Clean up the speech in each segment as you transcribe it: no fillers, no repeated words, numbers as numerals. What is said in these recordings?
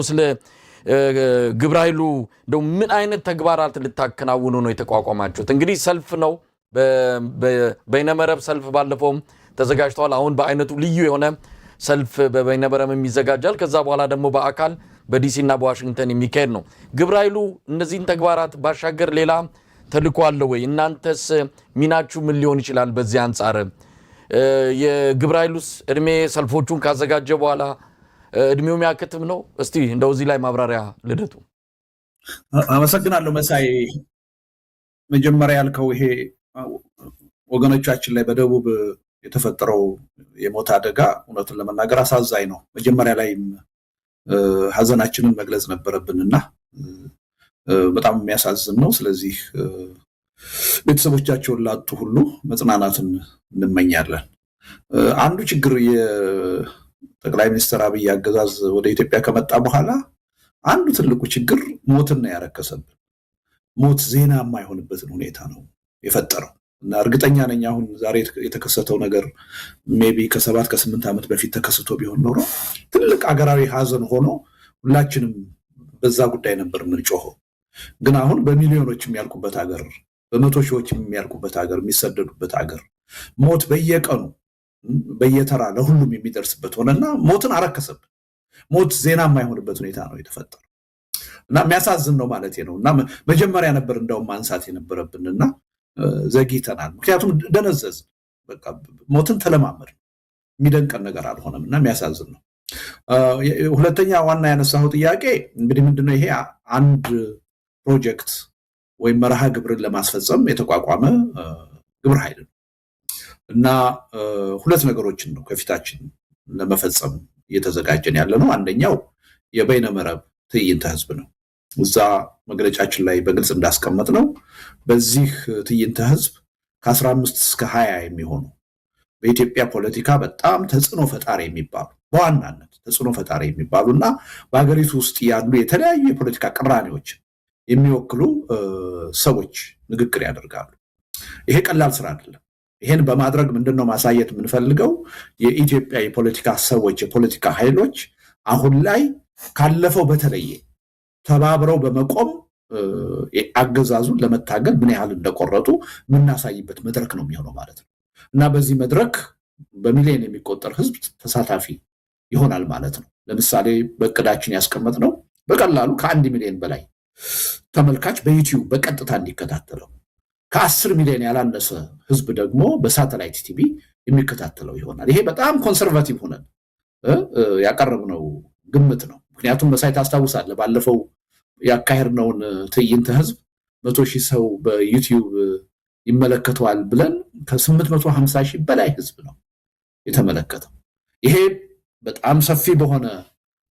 ስለ ግብረ ኃይሉ እንደው ምን አይነት ተግባራት ልታከናውኑ ነው የተቋቋማችሁት? እንግዲህ ሰልፍ ነው በበይነመረብ ሰልፍ ባለፈውም ተዘጋጅቷል። አሁን በአይነቱ ልዩ የሆነ ሰልፍ በበይነመረብ የሚዘጋጃል። ከዛ በኋላ ደግሞ በአካል በዲሲና በዋሽንግተን የሚካሄድ ነው። ግብረ ኃይሉ እነዚህን ተግባራት ባሻገር ሌላ ተልዕኮ አለው ወይ? እናንተስ ሚናችሁ ምን ሊሆን ይችላል? በዚህ አንጻር የግብረ ኃይሉስ እድሜ ሰልፎቹን ካዘጋጀ በኋላ እድሜው የሚያከትም ነው? እስቲ እንደው እዚህ ላይ ማብራሪያ ልደቱ። አመሰግናለሁ መሳይ። መጀመሪያ ያልከው ይሄ ወገኖቻችን ላይ በደቡብ የተፈጠረው የሞት አደጋ እውነቱን ለመናገር አሳዛኝ ነው። መጀመሪያ ላይም ሀዘናችንን መግለጽ ነበረብንና በጣም የሚያሳዝን ነው። ስለዚህ ቤተሰቦቻቸውን ላጡ ሁሉ መጽናናትን እንመኛለን። አንዱ ችግር የጠቅላይ ሚኒስትር አብይ አገዛዝ ወደ ኢትዮጵያ ከመጣ በኋላ አንዱ ትልቁ ችግር ሞትን ነው ያረከሰብን። ሞት ዜና የማይሆንበትን ሁኔታ ነው የፈጠረው እና እርግጠኛ ነኝ አሁን ዛሬ የተከሰተው ነገር ሜቢ ከ7 ከ8 ዓመት በፊት ተከስቶ ቢሆን ኖሮ ትልቅ አገራዊ ሀዘን ሆኖ ሁላችንም በዛ ጉዳይ ነበር የምንጮኸው። ግን አሁን በሚሊዮኖች የሚያልቁበት ሀገር፣ በመቶ ሺዎች የሚያልቁበት ሀገር፣ የሚሰደዱበት ሀገር፣ ሞት በየቀኑ በየተራ ለሁሉም የሚደርስበት ሆነና ሞትን አረከሰብን። ሞት ዜና የማይሆንበት ሁኔታ ነው የተፈጠረው እና የሚያሳዝን ነው ማለት ነው። እና መጀመሪያ ነበር እንደውም ማንሳት የነበረብንና ዘግይተናል። ምክንያቱም ደነዘዝ በቃ ሞትን ተለማመድ የሚደንቀን ነገር አልሆነም እና የሚያሳዝን ነው። ሁለተኛ ዋና ያነሳው ጥያቄ እንግዲህ ምንድነው? ይሄ አንድ ፕሮጀክት ወይም መርሃ ግብርን ለማስፈጸም የተቋቋመ ግብረ ኃይል ነው እና ሁለት ነገሮችን ነው ከፊታችን ለመፈጸም እየተዘጋጀን ያለ ነው። አንደኛው የበይነመረብ ትዕይንተ ህዝብ ነው። እዛ መግለጫችን ላይ በግልጽ እንዳስቀመጥ ነው በዚህ ትዕይንተ ህዝብ ከ15 እስከ 20 የሚሆኑ በኢትዮጵያ ፖለቲካ በጣም ተጽዕኖ ፈጣሪ የሚባሉ በዋናነት ተጽዕኖ ፈጣሪ የሚባሉና በሀገሪቱ ውስጥ ያሉ የተለያዩ የፖለቲካ ቅራኔዎች የሚወክሉ ሰዎች ንግግር ያደርጋሉ። ይሄ ቀላል ስራ አይደለም። ይሄን በማድረግ ምንድነው ማሳየት የምንፈልገው? የኢትዮጵያ የፖለቲካ ሰዎች፣ የፖለቲካ ኃይሎች አሁን ላይ ካለፈው በተለየ ተባብረው በመቆም አገዛዙን ለመታገል ምን ያህል እንደቆረጡ የምናሳይበት መድረክ ነው የሚሆነው ማለት ነው እና በዚህ መድረክ በሚሊዮን የሚቆጠር ህዝብ ተሳታፊ ይሆናል ማለት ነው። ለምሳሌ በእቅዳችን ያስቀመጥነው በቀላሉ ከ1 ሚሊዮን በላይ ተመልካች በዩቲዩብ በቀጥታ እንዲከታተለው፣ ከ10 ሚሊዮን ያላነሰ ህዝብ ደግሞ በሳተላይት ቲቪ የሚከታተለው ይሆናል። ይሄ በጣም ኮንሰርቫቲቭ ሆነን ያቀረብነው ግምት ነው። ምክንያቱም መሳይ ታስታውሳለህ፣ ባለፈው ያካሄድነውን ትዕይንተ ህዝብ 100,000 ሰው በዩቲዩብ ይመለከተዋል ብለን ከ850,000 በላይ ህዝብ ነው የተመለከተው። ይሄ በጣም ሰፊ በሆነ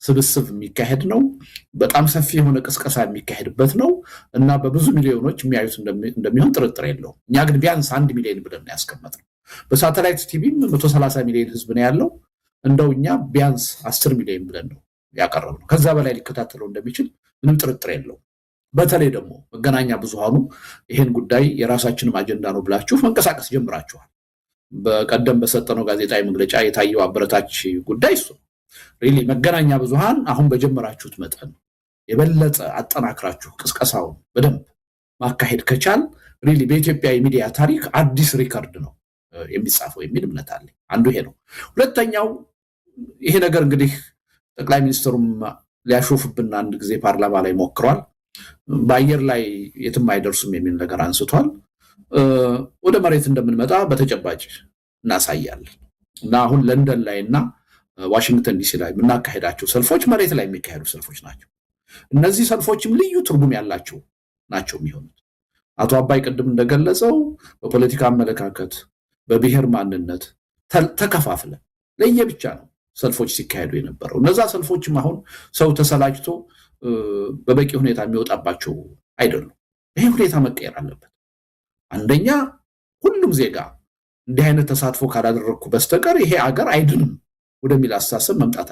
ስብስብ የሚካሄድ ነው። በጣም ሰፊ የሆነ ቅስቀሳ የሚካሄድበት ነው እና በብዙ ሚሊዮኖች የሚያዩት እንደሚሆን ጥርጥር የለውም። እኛ ግን ቢያንስ 1 ሚሊዮን ብለን ነው ያስቀመጥነው። በሳተላይት ቲቪም 130 ሚሊዮን ህዝብ ነው ያለው። እንደው እኛ ቢያንስ 10 ሚሊዮን ብለን ነው ያቀረብነው። ከዛ በላይ ሊከታተለው እንደሚችል ምንም ጥርጥር የለውም። በተለይ ደግሞ መገናኛ ብዙሃኑ ይሄን ጉዳይ የራሳችንም አጀንዳ ነው ብላችሁ መንቀሳቀስ ጀምራችኋል። በቀደም በሰጠነው ጋዜጣዊ መግለጫ የታየው አበረታች ጉዳይ እሱ ነው። ሪሊ መገናኛ ብዙሃን አሁን በጀመራችሁት መጠን የበለጠ አጠናክራችሁ ቅስቀሳውን በደንብ ማካሄድ ከቻል ሪሊ በኢትዮጵያ የሚዲያ ታሪክ አዲስ ሪከርድ ነው የሚጻፈው የሚል እምነት አለኝ። አንዱ ይሄ ነው። ሁለተኛው ይሄ ነገር እንግዲህ ጠቅላይ ሚኒስትሩም ሊያሾፍብን አንድ ጊዜ ፓርላማ ላይ ሞክሯል። በአየር ላይ የትም አይደርሱም የሚል ነገር አንስቷል። ወደ መሬት እንደምንመጣ በተጨባጭ እናሳያለን እና አሁን ለንደን ላይ እና ዋሽንግተን ዲሲ ላይ የምናካሄዳቸው ሰልፎች መሬት ላይ የሚካሄዱ ሰልፎች ናቸው። እነዚህ ሰልፎችም ልዩ ትርጉም ያላቸው ናቸው የሚሆኑት። አቶ አባይ ቅድም እንደገለጸው በፖለቲካ አመለካከት፣ በብሔር ማንነት ተከፋፍለን ለየብቻ ነው ሰልፎች ሲካሄዱ የነበረው። እነዛ ሰልፎችም አሁን ሰው ተሰላችቶ በበቂ ሁኔታ የሚወጣባቸው አይደሉም። ይሄ ሁኔታ መቀየር አለበት። አንደኛ ሁሉም ዜጋ እንዲህ አይነት ተሳትፎ ካላደረግኩ በስተቀር ይሄ አገር አይድንም ወደሚል አስተሳሰብ መምጣት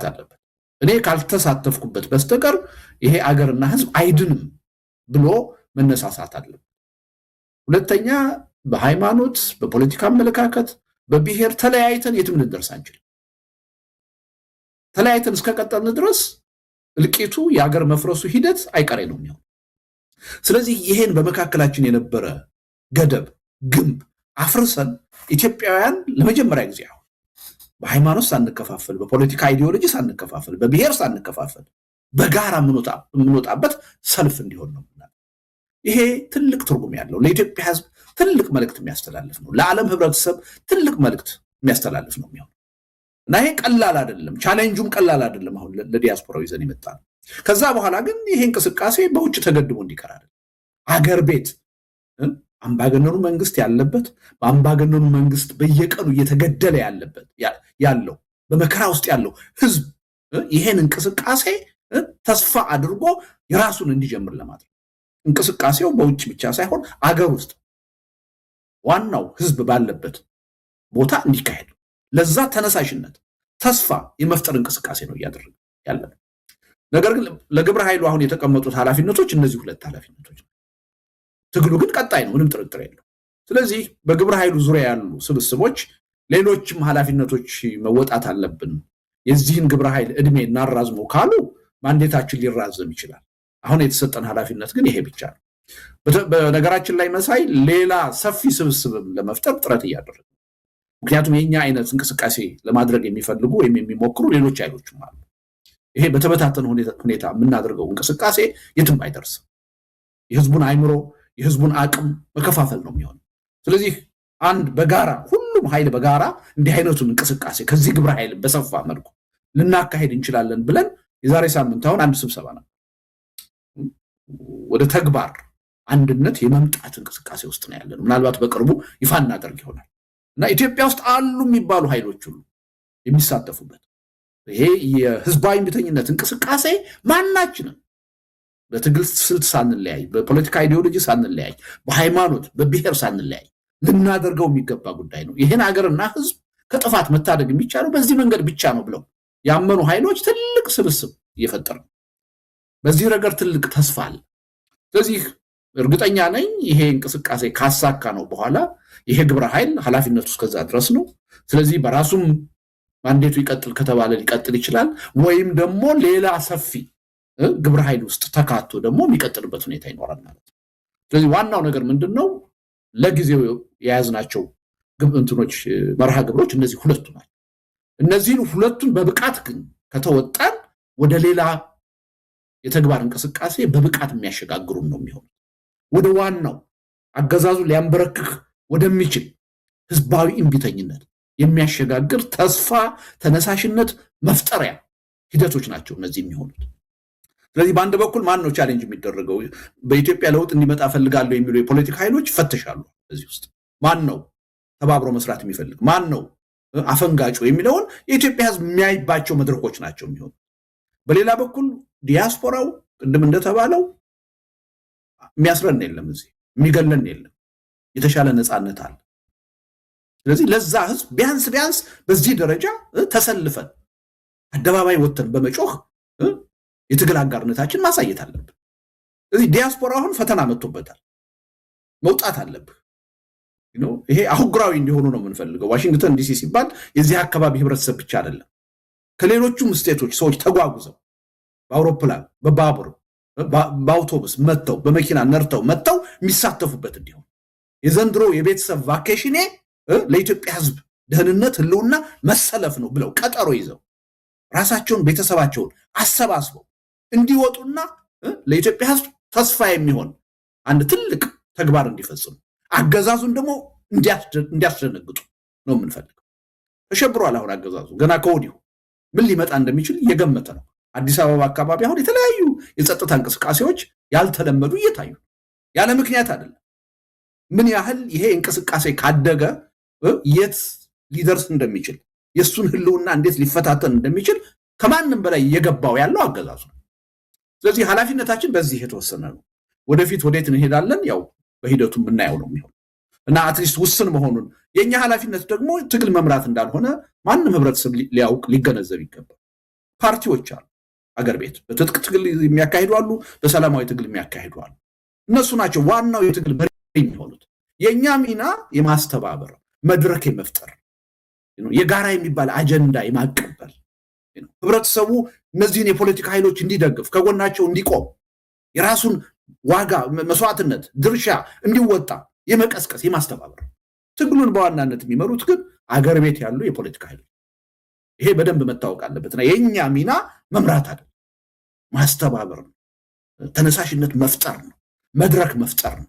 አለበት። እኔ ካልተሳተፍኩበት በስተቀር ይሄ አገርና ህዝብ አይድንም ብሎ መነሳሳት አለበት። ሁለተኛ በሃይማኖት፣ በፖለቲካ አመለካከት፣ በብሔር ተለያይተን የትም ልንደርስ አንችልም። ተለያይተን እስከቀጠልን ድረስ እልቂቱ የሀገር መፍረሱ ሂደት አይቀሬ ነው የሚሆን። ስለዚህ ይሄን በመካከላችን የነበረ ገደብ ግንብ አፍርሰን ኢትዮጵያውያን ለመጀመሪያ ጊዜ አሁን በሃይማኖት ሳንከፋፈል፣ በፖለቲካ አይዲዮሎጂ ሳንከፋፈል፣ በብሔር ሳንከፋፈል በጋራ የምንወጣበት ሰልፍ እንዲሆን ነው። ይሄ ትልቅ ትርጉም ያለው ለኢትዮጵያ ሕዝብ ትልቅ መልእክት የሚያስተላልፍ ነው። ለዓለም ህብረተሰብ ትልቅ መልእክት የሚያስተላልፍ ነው የሚሆን እና ይሄ ቀላል አይደለም። ቻሌንጁም ቀላል አይደለም። አሁን ለዲያስፖራው ይዘን የመጣ ነው። ከዛ በኋላ ግን ይሄ እንቅስቃሴ በውጭ ተገድቦ እንዲቀር አይደለም። አገር ቤት አምባገነኑ መንግስት ያለበት በአምባገነኑ መንግስት በየቀኑ እየተገደለ ያለው በመከራ ውስጥ ያለው ህዝብ ይሄን እንቅስቃሴ ተስፋ አድርጎ የራሱን እንዲጀምር ለማድረግ እንቅስቃሴው በውጭ ብቻ ሳይሆን አገር ውስጥ ዋናው ህዝብ ባለበት ቦታ እንዲካሄድ ለዛ ተነሳሽነት ተስፋ የመፍጠር እንቅስቃሴ ነው እያደረገ ያለ። ነገር ግን ለግብረ ኃይሉ አሁን የተቀመጡት ኃላፊነቶች እነዚህ ሁለት ኃላፊነቶች ነው። ትግሉ ግን ቀጣይ ነው፣ ምንም ጥርጥር የለው። ስለዚህ በግብረ ኃይሉ ዙሪያ ያሉ ስብስቦች ሌሎችም ኃላፊነቶች መወጣት አለብን፣ የዚህን ግብረ ኃይል እድሜ እናራዝመው ካሉ ማንዴታችን ሊራዘም ይችላል። አሁን የተሰጠን ኃላፊነት ግን ይሄ ብቻ ነው። በነገራችን ላይ መሳይ ሌላ ሰፊ ስብስብም ለመፍጠር ጥረት እያደረገ፣ ምክንያቱም የኛ አይነት እንቅስቃሴ ለማድረግ የሚፈልጉ ወይም የሚሞክሩ ሌሎች ኃይሎችም አሉ። ይሄ በተበታተነ ሁኔታ የምናደርገው እንቅስቃሴ የትም አይደርስም። የህዝቡን አይምሮ የህዝቡን አቅም መከፋፈል ነው የሚሆነው። ስለዚህ አንድ በጋራ ሁሉም ኃይል በጋራ እንዲህ አይነቱን እንቅስቃሴ ከዚህ ግብረ ኃይል በሰፋ መልኩ ልናካሄድ እንችላለን ብለን የዛሬ ሳምንት አሁን አንድ ስብሰባ ነው ወደ ተግባር አንድነት የመምጣት እንቅስቃሴ ውስጥ ነው ያለነው። ምናልባት በቅርቡ ይፋ እናደርግ ይሆናል እና ኢትዮጵያ ውስጥ አሉ የሚባሉ ኃይሎች ሁሉ የሚሳተፉበት ይሄ የህዝባዊ እምቢተኝነት እንቅስቃሴ ማናችንም በትግል ስልት ሳንለያይ፣ በፖለቲካ አይዲዮሎጂ ሳንለያይ፣ በሃይማኖት በብሔር ሳንለያይ ልናደርገው የሚገባ ጉዳይ ነው። ይህን ሀገርና ህዝብ ከጥፋት መታደግ የሚቻለው በዚህ መንገድ ብቻ ነው ብለው ያመኑ ኃይሎች ትልቅ ስብስብ እየፈጠሩ ነው። በዚህ ረገድ ትልቅ ተስፋ አለ። ስለዚህ እርግጠኛ ነኝ ይሄ እንቅስቃሴ ካሳካ ነው በኋላ ይሄ ግብረ ኃይል ኃላፊነቱ እስከዛ ድረስ ነው። ስለዚህ በራሱም ማንዴቱ ይቀጥል ከተባለ ሊቀጥል ይችላል፣ ወይም ደግሞ ሌላ ሰፊ ግብረ ኃይል ውስጥ ተካቶ ደግሞ የሚቀጥልበት ሁኔታ ይኖራል ማለት ነው። ስለዚህ ዋናው ነገር ምንድነው? ለጊዜው የያዝናቸው እንትኖች መርሃ ግብሮች እነዚህ ሁለቱ ናቸው። እነዚህን ሁለቱን በብቃት ግን ከተወጣን ወደ ሌላ የተግባር እንቅስቃሴ በብቃት የሚያሸጋግሩን ነው የሚሆነው። ወደ ዋናው አገዛዙ ሊያንበረክክ ወደሚችል ህዝባዊ እምቢተኝነት የሚያሸጋግር ተስፋ፣ ተነሳሽነት መፍጠሪያ ሂደቶች ናቸው እነዚህ የሚሆኑት። ስለዚህ በአንድ በኩል ማን ነው ቻሌንጅ የሚደረገው? በኢትዮጵያ ለውጥ እንዲመጣ ፈልጋለሁ የሚሉ የፖለቲካ ኃይሎች ይፈተሻሉ። እዚህ ውስጥ ማን ነው ተባብሮ መስራት የሚፈልግ፣ ማን ነው አፈንጋጩ የሚለውን የኢትዮጵያ ህዝብ የሚያይባቸው መድረኮች ናቸው የሚሆኑ። በሌላ በኩል ዲያስፖራው ቅድም እንደተባለው የሚያስረን የለም፣ እዚህ የሚገለን የለም፣ የተሻለ ነፃነት አለ። ስለዚህ ለዛ ህዝብ ቢያንስ በዚህ ደረጃ ተሰልፈን አደባባይ ወጥተን በመጮህ የትግል አጋርነታችን ማሳየት አለብን። ስለዚህ ዲያስፖራ አሁን ፈተና መጥቶበታል፣ መውጣት አለብህ። ይሄ አህጉራዊ እንዲሆኑ ነው የምንፈልገው። ዋሽንግተን ዲሲ ሲባል የዚህ አካባቢ ህብረተሰብ ብቻ አይደለም፣ ከሌሎቹም ስቴቶች ሰዎች ተጓጉዘው በአውሮፕላን በባቡር በአውቶቡስ መጥተው በመኪና ነርተው መጥተው የሚሳተፉበት እንዲሆን የዘንድሮ የቤተሰብ ቫኬሽኔ ለኢትዮጵያ ህዝብ ደህንነት ህልውና መሰለፍ ነው ብለው ቀጠሮ ይዘው ራሳቸውን ቤተሰባቸውን አሰባስበው እንዲወጡና ለኢትዮጵያ ህዝብ ተስፋ የሚሆን አንድ ትልቅ ተግባር እንዲፈጽሙ አገዛዙን ደግሞ እንዲያስደነግጡ ነው የምንፈልገው። ተሸብሯል። አሁን አገዛዙ ገና ከወዲሁ ምን ሊመጣ እንደሚችል እየገመተ ነው። አዲስ አበባ አካባቢ አሁን የተለያዩ የጸጥታ እንቅስቃሴዎች ያልተለመዱ እየታዩ ያለ ምክንያት አይደለም። ምን ያህል ይሄ እንቅስቃሴ ካደገ የት ሊደርስ እንደሚችል የሱን ህልውና እንዴት ሊፈታተን እንደሚችል ከማንም በላይ እየገባው ያለው አገዛዙ ነው። ስለዚህ ኃላፊነታችን በዚህ የተወሰነ ነው። ወደፊት ወዴት እንሄዳለን ያው በሂደቱ የምናየው ነው የሚሆነው እና አትሊስት ውስን መሆኑን የኛ ኃላፊነት ደግሞ ትግል መምራት እንዳልሆነ ማንም ህብረተሰብ ሊያውቅ ሊገነዘብ ይገባል። ፓርቲዎች አሉ አገር ቤት በትጥቅ ትግል የሚያካሂዱ አሉ፣ በሰላማዊ ትግል የሚያካሂዱ አሉ። እነሱ ናቸው ዋናው የትግል መሪ የሚሆኑት። የኛ ሚና የማስተባበር መድረክ የመፍጠር የጋራ የሚባል አጀንዳ የማቀበል ህብረተሰቡ እነዚህን የፖለቲካ ኃይሎች እንዲደግፍ ከጎናቸው እንዲቆም የራሱን ዋጋ መስዋዕትነት ድርሻ እንዲወጣ የመቀስቀስ የማስተባበር ትግሉን በዋናነት የሚመሩት ግን አገር ቤት ያሉ የፖለቲካ ኃይሎች ይሄ በደንብ መታወቅ አለበትና የኛ ሚና መምራት አይደለም ማስተባበር ነው ተነሳሽነት መፍጠር ነው መድረክ መፍጠር ነው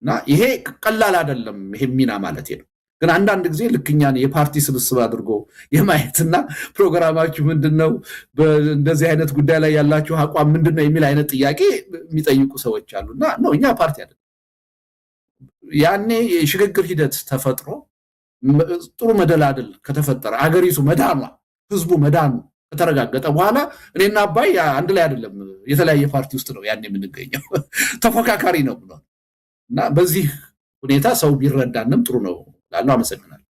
እና ይሄ ቀላል አይደለም ይሄ ሚና ማለት ነው ግን አንዳንድ ጊዜ ልክኛን የፓርቲ ስብስብ አድርጎ የማየትና ፕሮግራማችሁ ምንድነው በእንደዚህ አይነት ጉዳይ ላይ ያላችሁ አቋም ምንድነው የሚል አይነት ጥያቄ የሚጠይቁ ሰዎች አሉና ነው እኛ ፓርቲ አይደለም ያኔ የሽግግር ሂደት ተፈጥሮ ጥሩ መደላደል ከተፈጠረ አገሪቱ መዳኗ ህዝቡ መዳኑ ከተረጋገጠ በኋላ እኔና አባይ አንድ ላይ አይደለም የተለያየ ፓርቲ ውስጥ ነው ያኔ የምንገኘው ተፎካካሪ ነው እና በዚህ ሁኔታ ሰው ቢረዳንም ጥሩ ነው ላለው አመሰግናለሁ